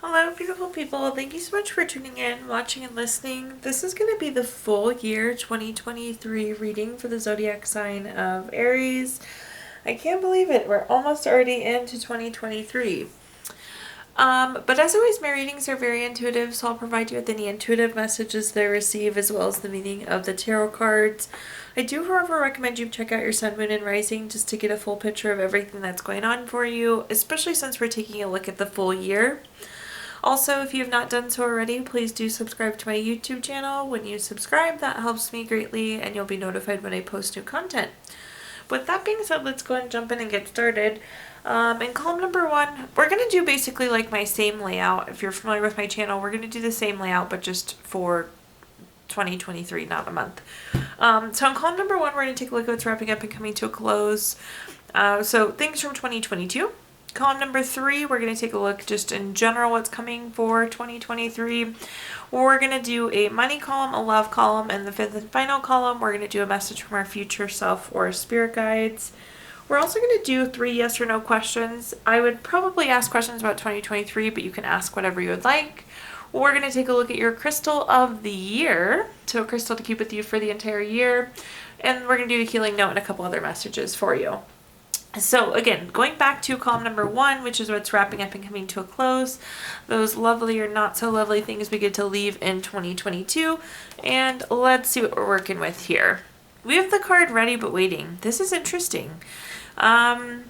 Hello, beautiful people. Thank you so much for tuning in, watching, and listening. This is going to be the full year 2023 reading for the zodiac sign of Aries. I can't believe it. We're almost already into 2023. But as always, my readings are very intuitive, so I'll provide you with any intuitive messages that I receive as well as the meaning of the tarot cards. I do, however, recommend you check out your sun, moon, and rising just to get a full picture of everything that's going on for you, especially since we're taking a look at the full year. Also, if you have not done so already, please do subscribe to my YouTube channel. When you subscribe, that helps me greatly and you'll be notified when I post new content. With that being said, let's go and jump in and get started. In column number 1, we're going to do basically like my same layout. If you're familiar with my channel, we're going to do the same layout, but just for 2023, not a month. So in column number 1, we're going to take a look at what's wrapping up and coming to a close. So things from 2022. Column number 3, we're going to take a look just in general what's coming for 2023. We're going to do a money column, a love column, and the 5th and final column, we're going to do a message from our future self or spirit guides. We're also going to do 3 yes or no questions. I would probably ask questions about 2023, but you can ask whatever you would like. We're going to take a look at your crystal of the year, so a crystal to keep with you for the entire year. And we're going to do a healing note and a couple other messages for you. So again, going back to column number 1, which is what's wrapping up and coming to a close, those lovely or not so lovely things we get to leave in 2022, and let's see what we're working with here. We have the card ready but waiting. This is interesting. I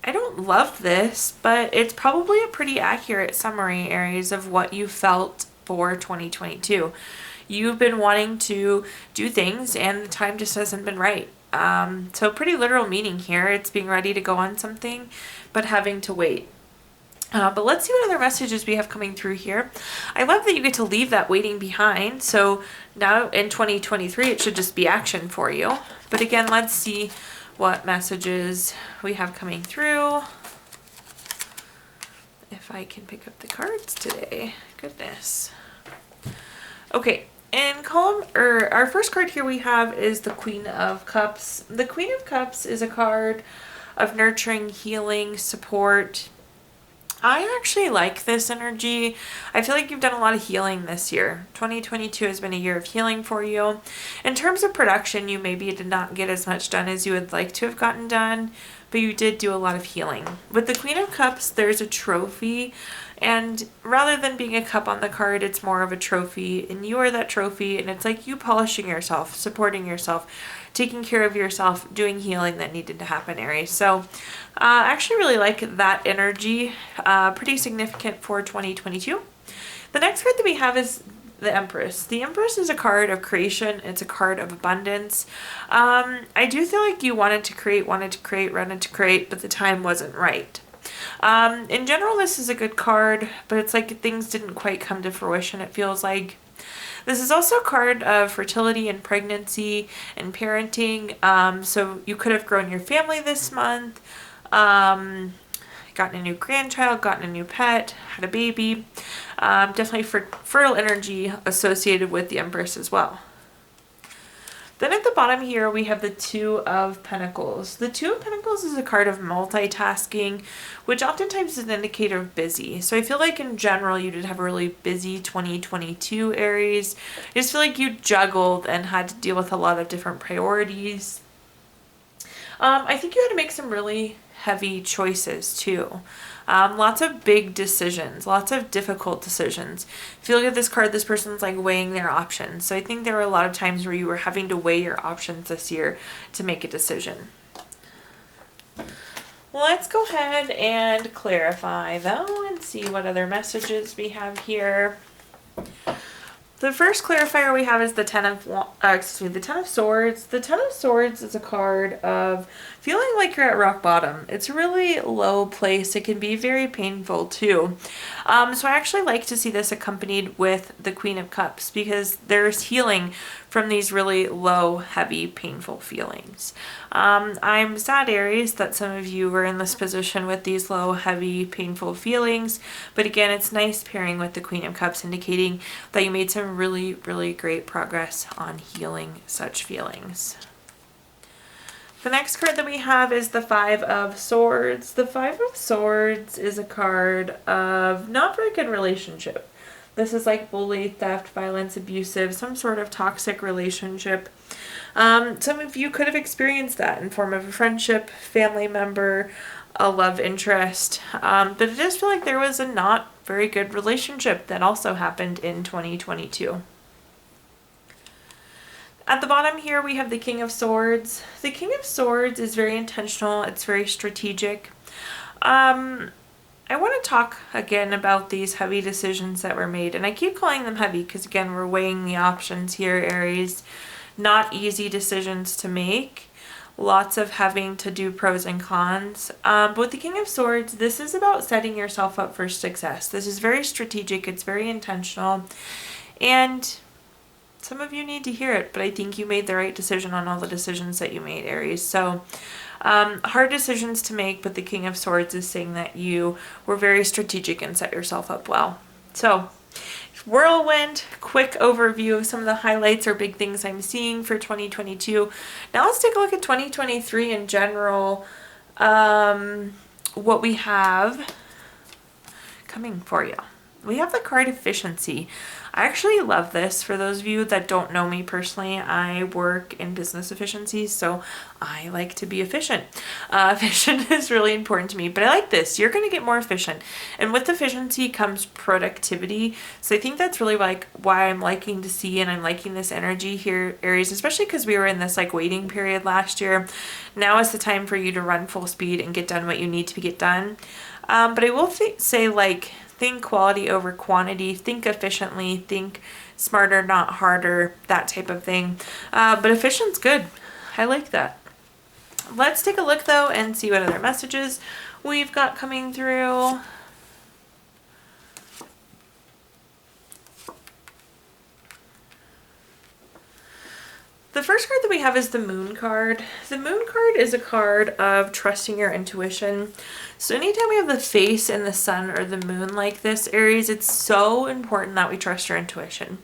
don't love this, but it's probably a pretty accurate summary, Aries, of what you felt for 2022. You've been wanting to do things and the time just hasn't been right. So pretty literal meaning here. It's being ready to go on something, but having to wait. But let's see what other messages we have coming through here. I love that you get to leave that waiting behind. So now in 2023, it should just be action for you. But again, let's see what messages we have coming through. If I can pick up the cards today. Goodness. Okay. In column, our first card here we have is the Queen of Cups. The Queen of Cups is a card of nurturing, healing, support. I actually like this energy. I feel like you've done a lot of healing this year. 2022 has been a year of healing for you. In terms of production, you maybe did not get as much done as you would like to have gotten done, but you did do a lot of healing. With the Queen of Cups, there's a trophy. And rather than being a cup on the card, it's more of a trophy, and you are that trophy, and it's like you polishing yourself, supporting yourself, taking care of yourself, doing healing that needed to happen, Aries. So I actually really like that energy, pretty significant for 2022. The next card that we have is the Empress. The Empress is a card of creation. It's a card of abundance. I do feel like you wanted to create, but the time wasn't right. In general, this is a good card, but it's like things didn't quite come to fruition, it feels like. This is also a card of fertility and pregnancy and parenting. So you could have grown your family this month, gotten a new grandchild, gotten a new pet, had a baby. Definitely fertile energy associated with the Empress as well. Then at the bottom here, we have the Two of Pentacles. The Two of Pentacles is a card of multitasking, which oftentimes is an indicator of busy. So I feel like in general, you did have a really busy 2022, Aries. I just feel like you juggled and had to deal with a lot of different priorities. I think you had to make some really heavy choices too. Lots of big decisions, lots of difficult decisions. If you look at this card, this person's like weighing their options. So I think there were a lot of times where you were having to weigh your options this year to make a decision. Let's go ahead and clarify though and see what other messages we have here. The first clarifier we have is the Ten of Swords. The Ten of Swords is a card of feeling like you're at rock bottom. It's a really low place. It can be very painful too. So I actually like to see this accompanied with the Queen of Cups because there's healing from these really low, heavy, painful feelings. I'm sad, Aries, that some of you were in this position with these low, heavy, painful feelings. But again, it's nice pairing with the Queen of Cups, indicating that you made some really, really great progress on healing such feelings. The next card that we have is the Five of Swords. The Five of Swords is a card of not very good relationship. This is like bully, theft, violence, abusive, some sort of toxic relationship. Some of you could have experienced that in form of a friendship, family member, a love interest. But it does feel like there was a not very good relationship that also happened in 2022. At the bottom here, we have the King of Swords. The King of Swords is very intentional. It's very strategic. I want to talk again about these heavy decisions that were made. And I keep calling them heavy because, again, we're weighing the options here, Aries. Not easy decisions to make. Lots of having to do pros and cons. But with the King of Swords, this is about setting yourself up for success. This is very strategic. It's very intentional. And some of you need to hear it, but I think you made the right decision on all the decisions that you made, Aries. So hard decisions to make, but the King of Swords is saying that you were very strategic and set yourself up well. So whirlwind, quick overview of some of the highlights or big things I'm seeing for 2022. Now let's take a look at 2023 in general. What we have coming for you. We have the card Efficiency. I actually love this. For those of you that don't know me personally, I work in business efficiency, so I like to be efficient. Efficient is really important to me, but I like this. You're going to get more efficient. And with efficiency comes productivity. So I think that's really like why I'm liking to see, and I'm liking this energy here, Aries, especially because we were in this like waiting period last year. Now is the time for you to run full speed and get done what you need to get done. But I will say, like, think quality over quantity, think efficiently, think smarter, not harder, that type of thing. But efficient's good. I like that. Let's take a look though and see what other messages we've got coming through. The first card that we have is the Moon card. The Moon card is a card of trusting your intuition. So anytime we have the face and the sun or the moon like this, Aries, it's so important that we trust your intuition.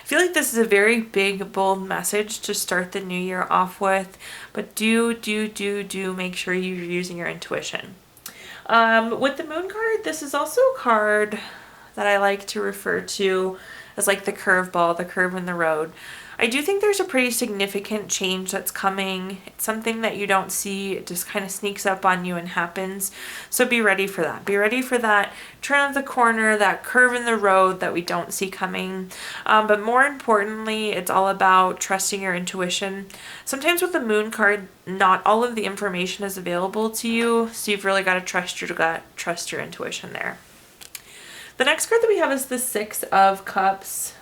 I feel like this is a very big, bold message to start the new year off with, but do make sure you're using your intuition. With the Moon card, this is also a card that I like to refer to as like the curveball, the curve in the road. I do think there's a pretty significant change that's coming. It's something that you don't see. It just kind of sneaks up on you and happens. So be ready for that. Be ready for that turn of the corner, that curve in the road that we don't see coming. But more importantly, it's all about trusting your intuition. Sometimes with the Moon card, not all of the information is available to you. So you've really got to trust your gut, trust your intuition there. The next card that we have is the Six of Cups.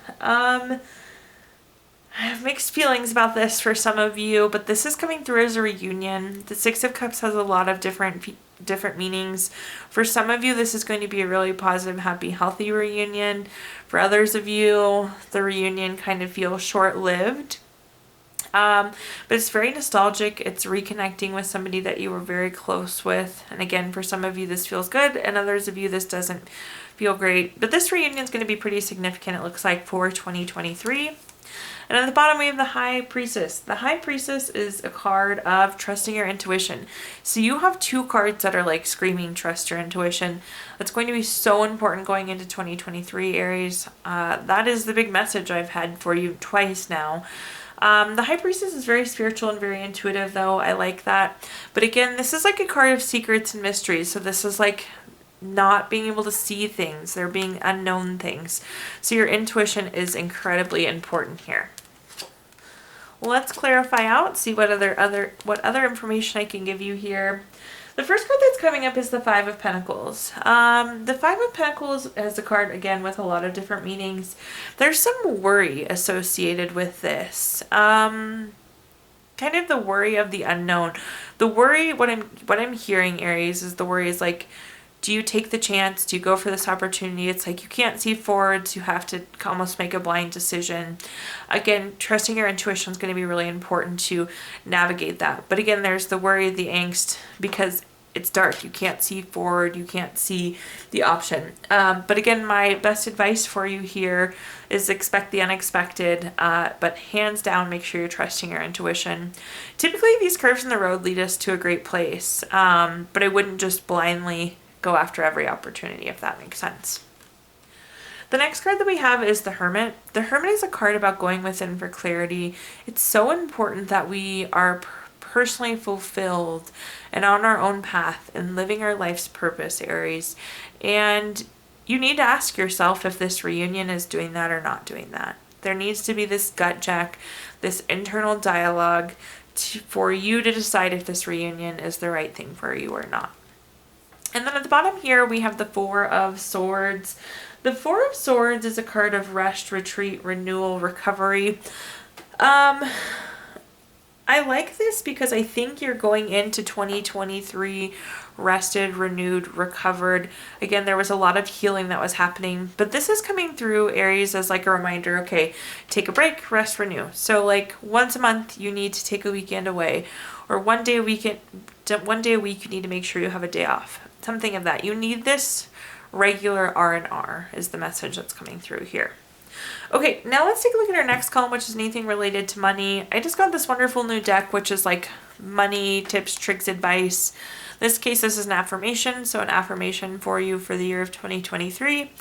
I have mixed feelings about this for some of you, but this is coming through as a reunion. The Six of Cups has a lot of different meanings. For some of you, this is going to be a really positive, happy, healthy reunion. For others of you, the reunion kind of feels short-lived. But it's very nostalgic. It's reconnecting with somebody that you were very close with. And again, for some of you, this feels good, and others of you, this doesn't feel great. But this reunion is going to be pretty significant, it looks like, for 2023. And at the bottom, we have the High Priestess. The High Priestess is a card of trusting your intuition. So you have two cards that are like screaming, trust your intuition. That's going to be so important going into 2023, Aries. That is the big message I've had for you twice now. The High Priestess is very spiritual and very intuitive, though. I like that. But again, this is like a card of secrets and mysteries. So this is like not being able to see things. They're being unknown things. So your intuition is incredibly important here. Let's clarify out, see what other information I can give you here. The first card that's coming up is the Five of Pentacles. The Five of Pentacles is a card, again, with a lot of different meanings. There's some worry associated with this. Kind of the worry of the unknown. The worry, what I'm hearing, Aries, is the worry is like, do you take the chance? Do you go for this opportunity? It's like you can't see forwards. You have to almost make a blind decision. Again, trusting your intuition is going to be really important to navigate that. But again, there's the worry, the angst, because it's dark. You can't see forward. You can't see the option. But again, my best advice for you here is expect the unexpected, but hands down, make sure you're trusting your intuition. Typically, these curves in the road lead us to a great place, but I wouldn't just blindly go after every opportunity, if that makes sense. The next card that we have is the Hermit. The Hermit is a card about going within for clarity. It's so important that we are personally fulfilled and on our own path and living our life's purpose, Aries. And you need to ask yourself if this reunion is doing that or not doing that. There needs to be this gut check, this internal dialogue for you to decide if this reunion is the right thing for you or not. And then at the bottom here, we have the Four of Swords. The Four of Swords is a card of rest, retreat, renewal, recovery. I like this because I think you're going into 2023 rested, renewed, recovered. Again, there was a lot of healing that was happening, but this is coming through, Aries, as like a reminder, okay, take a break, rest, renew. So like once a month, you need to take a weekend away, or one day a week you need to make sure you have a day off. Something of that. You need this regular R&R is the message that's coming through here. Okay, now let's take a look at our next column, which is anything related to money. I just got this wonderful new deck, which is like money tips, tricks, advice. In this case, this is an affirmation. So an affirmation for you for the year of 2023.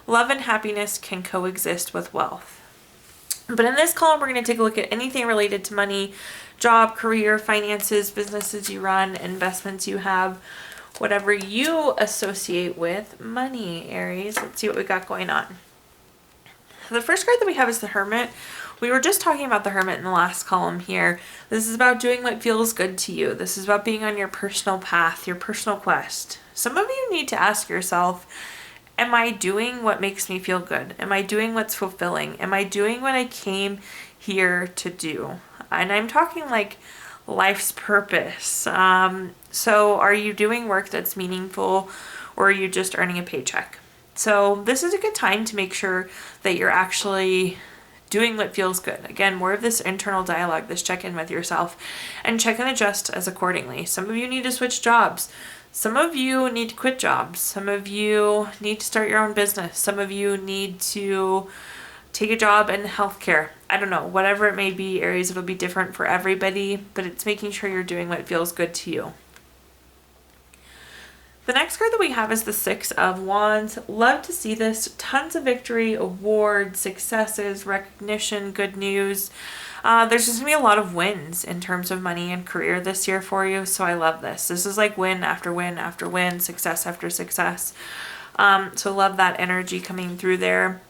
Love and happiness can coexist with wealth. But in this column, we're going to take a look at anything related to money, job, career, finances, businesses you run, investments you have, whatever you associate with money, Aries. Let's see what we got going on. The first card that we have is the Hermit. We were just talking about the Hermit in the last column here. This is about doing what feels good to you. This is about being on your personal path, your personal quest. Some of you need to ask yourself, am I doing what makes me feel good? Am I doing what's fulfilling? Am I doing what I came here to do? And I'm talking like life's purpose. So are you doing work that's meaningful, or are you just earning a paycheck? So this is a good time to make sure that you're actually doing what feels good. Again, more of this internal dialogue, this check-in with yourself, and check and adjust as accordingly. Some of you need to switch jobs. Some of you need to quit jobs. Some of you need to start your own business. Some of you need to take a job in healthcare. I don't know, whatever it may be, Aries, it'll be different for everybody, but it's making sure you're doing what feels good to you. The next card that we have is the Six of Wands. Love to see this. Tons of victory, awards, successes, recognition, good news. There's just going to be a lot of wins in terms of money and career this year for you, so I love this. This is like win after win after win, success after success. So love that energy coming through there.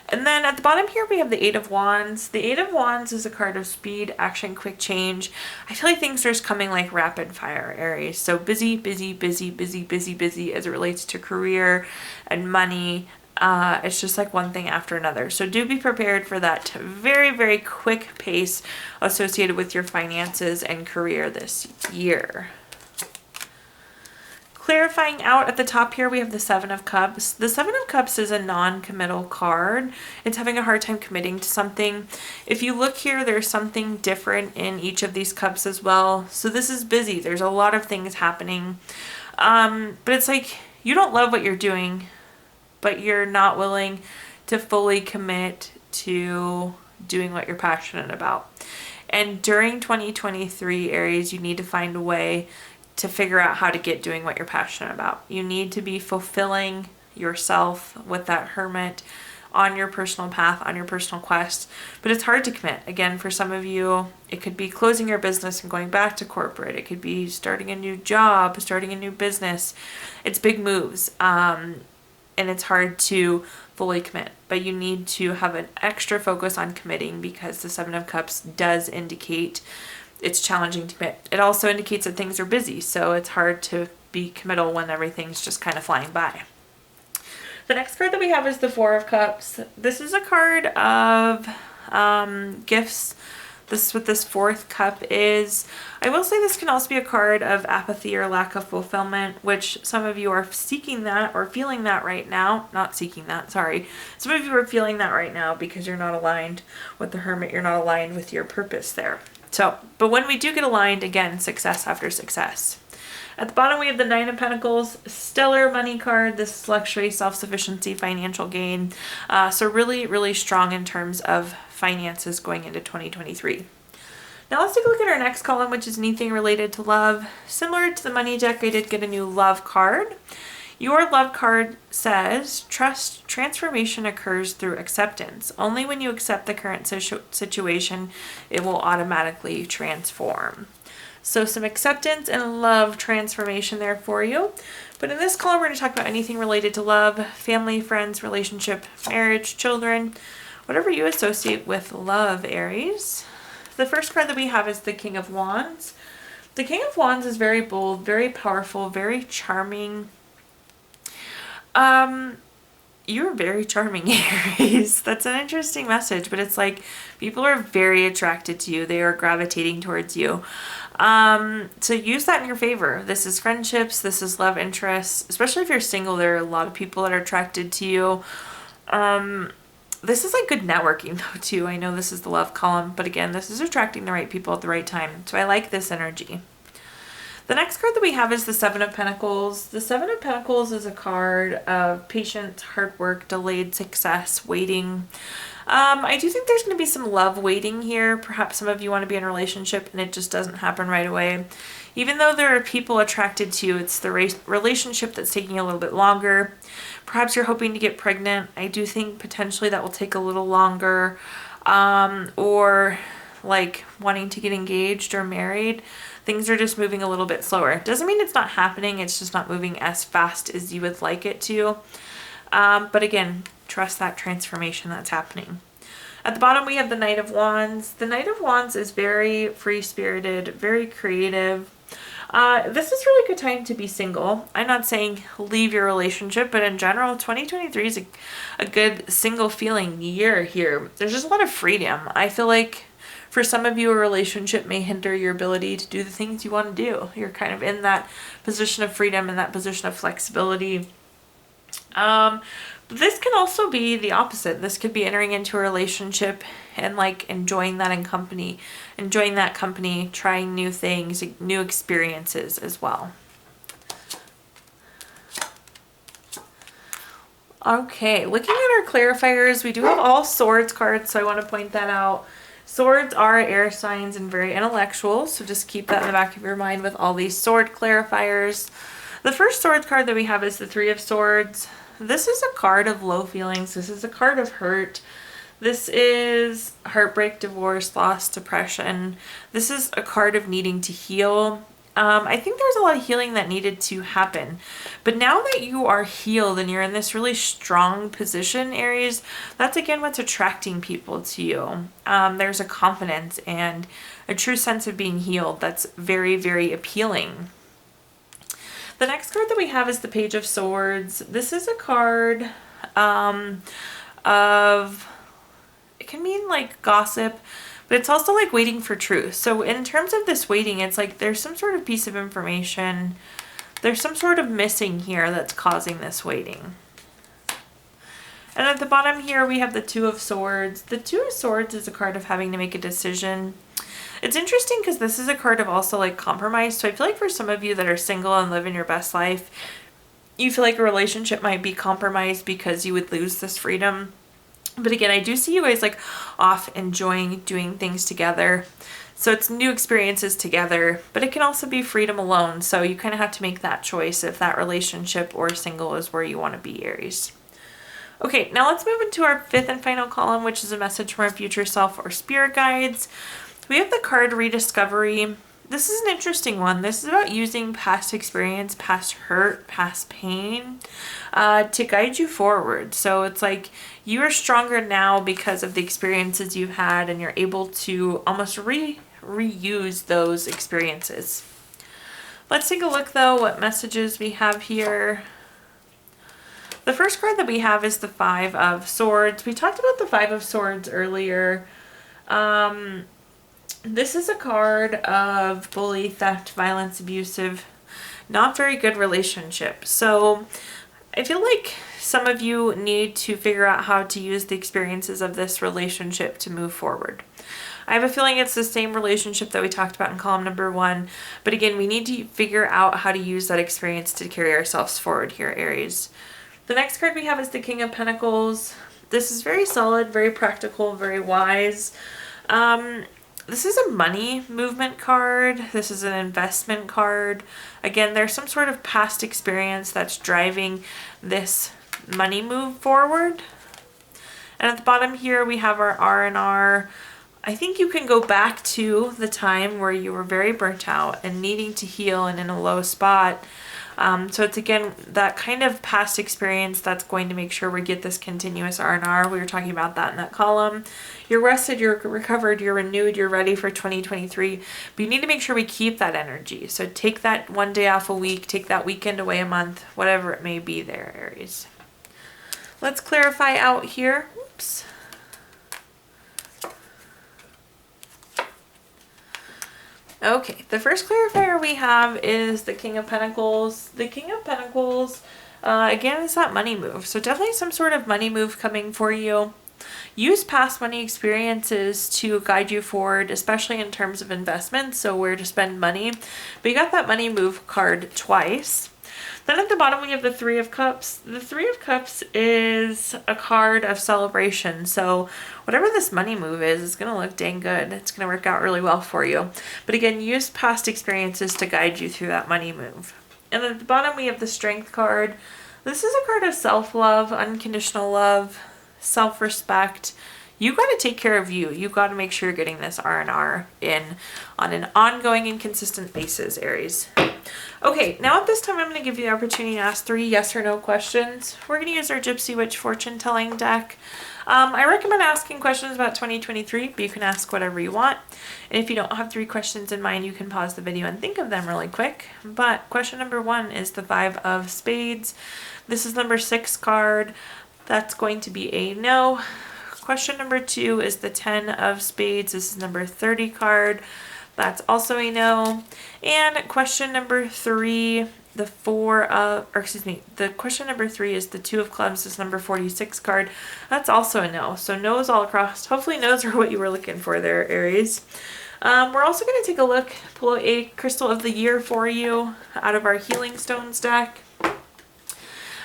And then at the bottom here, we have the Eight of Wands. The Eight of Wands is a card of speed, action, quick change. I feel like things are just coming like rapid fire, Aries. So busy, busy, busy, busy, busy, busy as it relates to career and money. It's just like one thing after another. So do be prepared for that very, very quick pace associated with your finances and career this year. Clarifying out at the top here, we have the Seven of Cups. The Seven of Cups is a non-committal card. It's having a hard time committing to something. If you look here, there's something different in each of these cups as well. So this is busy. There's a lot of things happening. But it's like you don't love what you're doing, but you're not willing to fully commit to doing what you're passionate about. And during 2023, Aries, you need to find a way to figure out how to get doing what you're passionate about. You need to be fulfilling yourself with that Hermit on your personal path, on your personal quest. But it's hard to commit. Again, for some of you, it could be closing your business and going back to corporate. It could be starting a new job, starting a new business. It's big moves. And it's hard to fully commit. But you need to have an extra focus on committing, because the Seven of Cups does indicate it's challenging to commit. It also indicates that things are busy, so it's hard to be committal when everything's just kind of flying by. The next card that we have is the Four of Cups. This is a card of gifts. This is what this fourth cup is. I will say this can also be a card of apathy or lack of fulfillment, which some of you are seeking that or feeling that right now. Not seeking that, sorry. Some of you are feeling that right now because you're not aligned with the Hermit. You're not aligned with your purpose there. So, but when we do get aligned, again, success after success. At the bottom, we have the Nine of Pentacles, stellar money card. This is luxury, self-sufficiency, financial gain. So really, really strong in terms of finances going into 2023. Now let's take a look at our next column, which is anything related to love. Similar to the money deck, I did get a new love card. Your love card says, trust transformation occurs through acceptance. Only when you accept the current situation, it will automatically transform. So some acceptance and love transformation there for you. But in this column, we're going to talk about anything related to love, family, friends, relationship, marriage, children, whatever you associate with love, Aries. The first card that we have is the King of Wands. The King of Wands is very bold, very powerful, very charming. You're very charming, Aries. That's an interesting message, but it's like people are very attracted to you. They are gravitating towards you. So use that in your favor. This is friendships. This is love interests. Especially if you're single, there are a lot of people that are attracted to you. This is like good networking though too. I know this is the love column, but again, this is attracting the right people at the right time. So I like this energy. The next card that we have is the Seven of Pentacles. The Seven of Pentacles is a card of patience, hard work, delayed success, waiting. I do think there's going to be some love waiting here. Perhaps some of you want to be in a relationship and it just doesn't happen right away. Even though there are people attracted to you, it's the relationship that's taking a little bit longer. Perhaps you're hoping to get pregnant. I do think potentially that will take a little longer. Or like wanting to get engaged or married. Things are just moving a little bit slower. Doesn't mean it's not happening. It's just not moving as fast as you would like it to. But again, trust that transformation that's happening. At the bottom, we have the Knight of Wands. The Knight of Wands is very free-spirited, very creative. This is really a good time to be single. I'm not saying leave your relationship, but in general, 2023 is a good single feeling year here. There's just a lot of freedom. I feel like for some of you, a relationship may hinder your ability to do the things you want to do. You're kind of in that position of freedom, in that position of flexibility. This can also be the opposite. This could be entering into a relationship and like enjoying that company, trying new things, new experiences as well. Okay, looking at our clarifiers, we do have all swords cards, so I want to point that out. Swords are air signs and very intellectual, so just keep that in the back of your mind with all these sword clarifiers. The first sword card that we have is the Three of Swords. This is a card of low feelings. This is a card of hurt. This is heartbreak, divorce, loss, depression. This is a card of needing to heal. I think there's a lot of healing that needed to happen. But now that you are healed and you're in this really strong position, Aries, that's again what's attracting people to you. There's a confidence and a true sense of being healed that's very, very appealing. The next card that we have is the Page of Swords. This is a card of, it can mean like gossip, but it's also like waiting for truth. So in terms of this waiting, it's like there's some sort of piece of information. There's some sort of missing here that's causing this waiting. And at the bottom here, we have the Two of Swords. The Two of Swords is a card of having to make a decision. It's interesting because this is a card of also like compromise. So I feel like for some of you that are single and living your best life, you feel like a relationship might be compromised because you would lose this freedom. But again, I do see you guys like off enjoying doing things together. So it's new experiences together, but it can also be freedom alone. So you kind of have to make that choice if that relationship or single is where you want to be, Aries. Okay, now let's move into our fifth and final column, which is a message from our future self or spirit guides. We have the card Rediscovery. This is an interesting one. This is about using past experience, past hurt, past pain to guide you forward. So it's like you are stronger now because of the experiences you've had and you're able to almost reuse those experiences. Let's take a look though what messages we have here. The first card that we have is the Five of Swords. We talked about the Five of Swords earlier. This is a card of bully, theft, violence, abusive, not very good relationship. So I feel like some of you need to figure out how to use the experiences of this relationship to move forward. I have a feeling it's the same relationship that we talked about in column number 1. But again, we need to figure out how to use that experience to carry ourselves forward here, Aries. The next card we have is the King of Pentacles. This is very solid, very practical, very wise. This is a money movement card. This is an investment card. Again, there's some sort of past experience that's driving this money move forward. And at the bottom here, we have our R&R. I think you can go back to the time where you were very burnt out and needing to heal and in a low spot. So it's again that kind of past experience that's going to make sure we get this continuous R&R. We were talking about that in that column. You're rested, you're recovered, you're renewed, you're ready for 2023. But you need to make sure we keep that energy. So take that one day off a week, take that weekend away a month, whatever it may be there, Aries. Let's clarify out here. Oops. Okay, the first clarifier we have is the King of Pentacles. The King of Pentacles, again, is that money move. So definitely some sort of money move coming for you. Use past money experiences to guide you forward, especially in terms of investments, so where to spend money. But you got that money move card twice. Then at the bottom we have the Three of Cups. The Three of Cups is a card of celebration. So whatever this money move is, it's going to look dang good. It's going to work out really well for you. But again, use past experiences to guide you through that money move. And then at the bottom we have the Strength card. This is a card of self-love, unconditional love, self-respect. You got to take care of you. You got to make sure you're getting this R&R in on an ongoing and consistent basis, Aries. Okay, now at this time I'm going to give you the opportunity to ask 3 yes or no questions. We're going to use our Gypsy Witch fortune telling deck. I recommend asking questions about 2023, but you can ask whatever you want. And if you don't have 3 questions in mind, you can pause the video and think of them really quick. But question number 1 is the 5 of Spades. This is number 6 card. That's going to be a no. Question number 2 is the 10 of Spades. This is number 30 card. That's also a no. And question number 3, the question number 3 is the 2 of Clubs. This is number 46 card. That's also a no. So no's all across. Hopefully no's are what you were looking for there, Aries. We're also going to take a look, pull a crystal of the year for you out of our Healing Stones deck.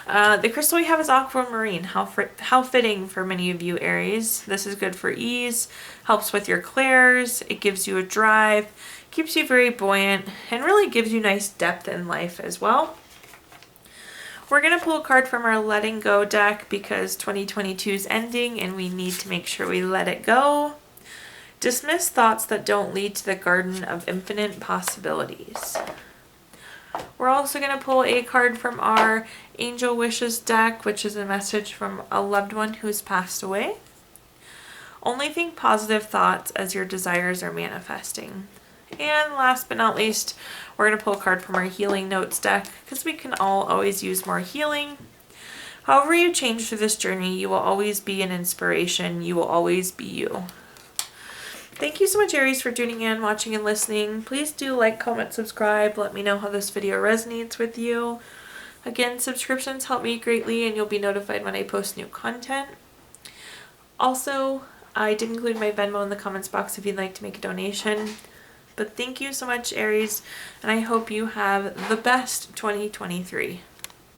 The crystal we have is aquamarine. How fitting for many of you, Aries. This is good for ease, helps with your clairs, it gives you a drive, keeps you very buoyant, and really gives you nice depth in life as well. We're going to pull a card from our Letting Go deck because 2022 is ending and we need to make sure we let it go. Dismiss thoughts that don't lead to the garden of infinite possibilities. We're also going to pull a card from our Angel Wishes deck, which is a message from a loved one who's passed away. Only think positive thoughts as your desires are manifesting. And last but not least, we're going to pull a card from our Healing Notes deck because we can all always use more healing. However you change through this journey, you will always be an inspiration. You will always be you. Thank you so much, Aries, for tuning in, watching, and listening. Please do like, comment, subscribe. Let me know how this video resonates with you. Again, subscriptions help me greatly, and you'll be notified when I post new content. Also, I did include my Venmo in the comments box if you'd like to make a donation. But thank you so much, Aries, and I hope you have the best 2023.